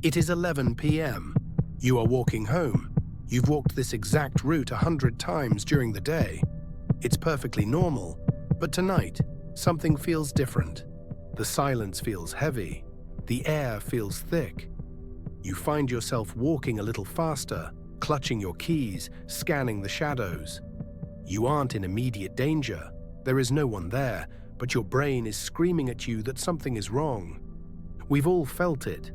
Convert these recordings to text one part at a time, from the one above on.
It is 11 p.m. You are walking home. You've walked this exact route 100 times during the day. It's perfectly normal, but tonight, something feels different. The silence feels heavy. The air feels thick. You find yourself walking a little faster, clutching your keys, scanning the shadows. You aren't in immediate danger. There is no one there, but your brain is screaming at you that something is wrong. We've all felt it.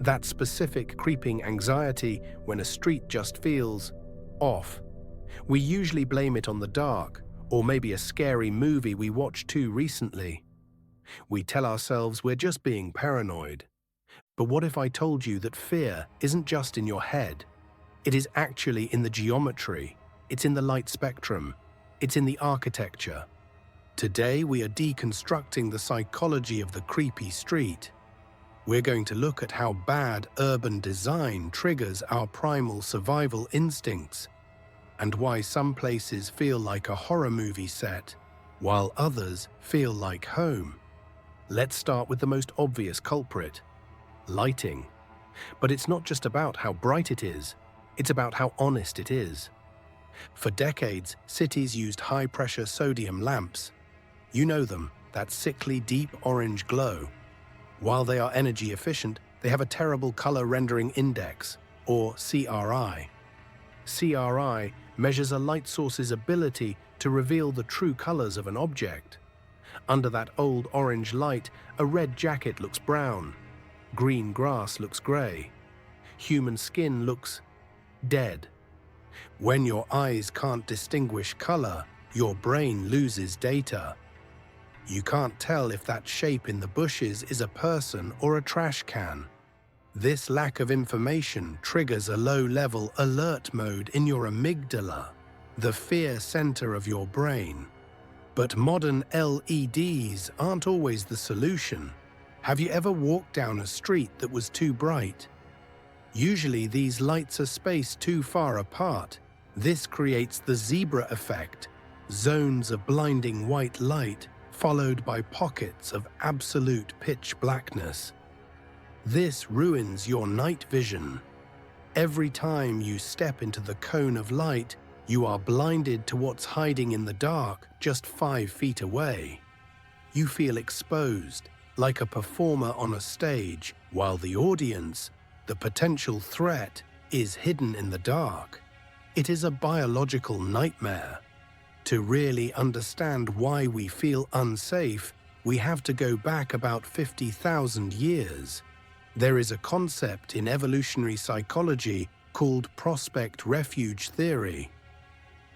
That specific creeping anxiety when a street just feels off. We usually blame it on the dark, or maybe a scary movie we watched too recently. We tell ourselves we're just being paranoid. But what if I told you that fear isn't just in your head? It is actually in the geometry. It's in the light spectrum. It's in the architecture. Today we are deconstructing the psychology of the creepy street. We're going to look at how bad urban design triggers our primal survival instincts, and why some places feel like a horror movie set, while others feel like home. Let's start with the most obvious culprit: lighting. But it's not just about how bright it is, it's about how honest it is. For decades, cities used high-pressure sodium lamps. You know them, that sickly deep orange glow. While they are energy efficient, they have a terrible color rendering index, or CRI. CRI measures a light source's ability to reveal the true colors of an object. Under that old orange light, a red jacket looks brown, green grass looks gray, human skin looks dead. When your eyes can't distinguish color, your brain loses data. You can't tell if that shape in the bushes is a person or a trash can. This lack of information triggers a low-level alert mode in your amygdala, the fear center of your brain. But modern LEDs aren't always the solution. Have you ever walked down a street that was too bright? Usually these lights are spaced too far apart. This creates the zebra effect, zones of blinding white light followed by pockets of absolute pitch blackness. This ruins your night vision. Every time you step into the cone of light, you are blinded to what's hiding in the dark just 5 feet away. You feel exposed, like a performer on a stage, while the audience, the potential threat, is hidden in the dark. It is a biological nightmare. To really understand why we feel unsafe, we have to go back about 50,000 years. There is a concept in evolutionary psychology called prospect refuge theory.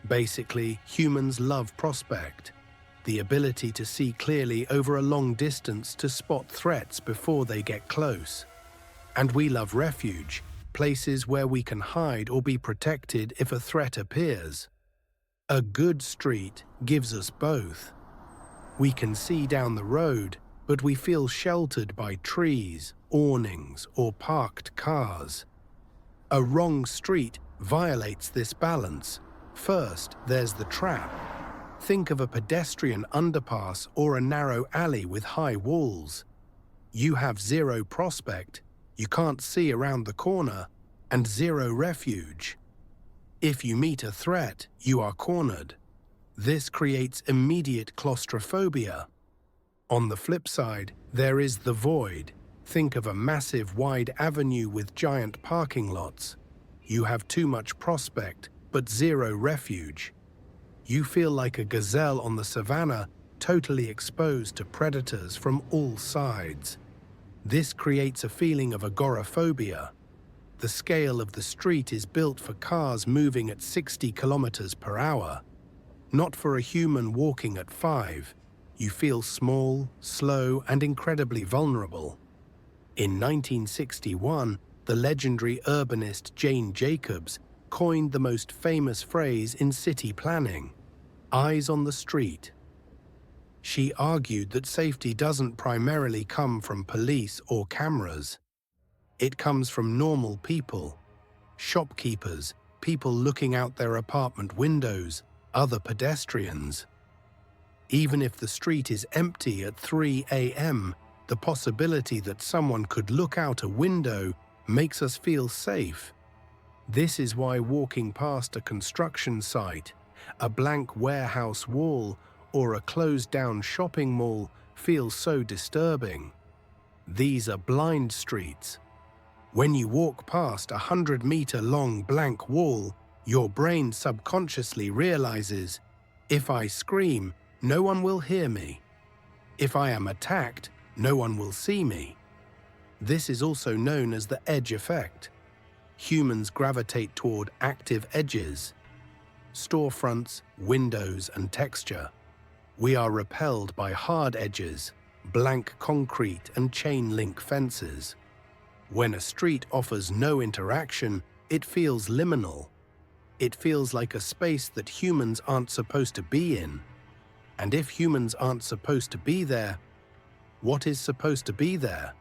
Basically, humans love prospect, the ability to see clearly over a long distance to spot threats before they get close. And we love refuge, places where we can hide or be protected if a threat appears. A good street gives us both. We can see down the road, but we feel sheltered by trees, awnings, or parked cars. A wrong street violates this balance. First, there's the trap. Think of a pedestrian underpass or a narrow alley with high walls. You have zero prospect, you can't see around the corner, and zero refuge. If you meet a threat, you are cornered. This creates immediate claustrophobia. On the flip side, there is the void. Think of a massive wide avenue with giant parking lots. You have too much prospect, but zero refuge. You feel like a gazelle on the savannah, totally exposed to predators from all sides. This creates a feeling of agoraphobia. The scale of the street is built for cars moving at 60 kilometers per hour, not for a human walking at 5. You feel small, slow, and incredibly vulnerable. In 1961, the legendary urbanist Jane Jacobs coined the most famous phrase in city planning: eyes on the street. She argued that safety doesn't primarily come from police or cameras. It comes from normal people, shopkeepers, people looking out their apartment windows, other pedestrians. Even if the street is empty at 3 a.m., the possibility that someone could look out a window makes us feel safe. This is why walking past a construction site, a blank warehouse wall, or a closed-down shopping mall feels so disturbing. These are blind streets. When you walk past a 100-meter-long blank wall, your brain subconsciously realizes, if I scream, no one will hear me. If I am attacked, no one will see me. This is also known as the edge effect. Humans gravitate toward active edges, storefronts, windows, and texture. We are repelled by hard edges, blank concrete, and chain link fences. When a street offers no interaction, it feels liminal. It feels like a space that humans aren't supposed to be in. And if humans aren't supposed to be there, what is supposed to be there?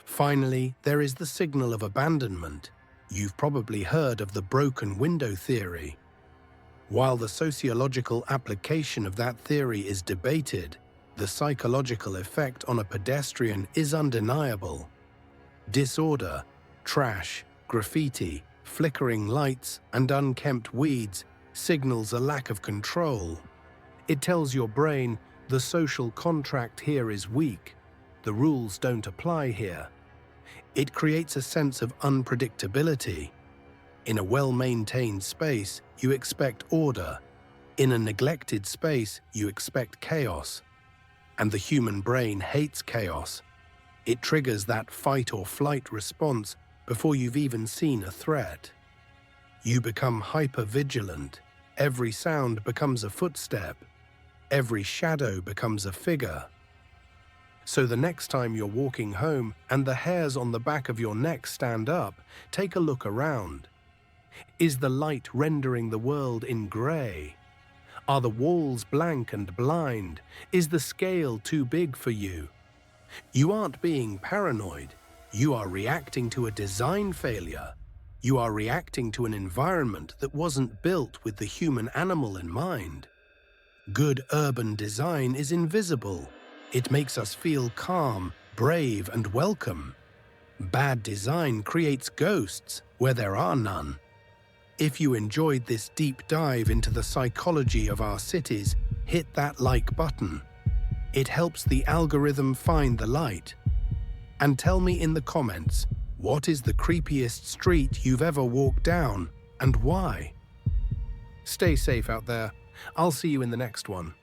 Finally, there is the signal of abandonment. You've probably heard of the broken window theory. While the sociological application of that theory is debated, the psychological effect on a pedestrian is undeniable. Disorder, trash, graffiti, flickering lights, and unkempt weeds signals a lack of control. It tells your brain the social contract here is weak. The rules don't apply here. It creates a sense of unpredictability. In a well-maintained space, you expect order. In a neglected space, you expect chaos. And the human brain hates chaos. It triggers that fight or flight response before you've even seen a threat. You become hyper-vigilant. Every sound becomes a footstep. Every shadow becomes a figure. So the next time you're walking home and the hairs on the back of your neck stand up, take a look around. Is the light rendering the world in grey? Are the walls blank and blind? Is the scale too big for you? You aren't being paranoid. You are reacting to a design failure. You are reacting to an environment that wasn't built with the human animal in mind. Good urban design is invisible. It makes us feel calm, brave, and welcome. Bad design creates ghosts where there are none. If you enjoyed this deep dive into the psychology of our cities, hit that like button. It helps the algorithm find the light. And tell me in the comments, what is the creepiest street you've ever walked down and why? Stay safe out there. I'll see you in the next one.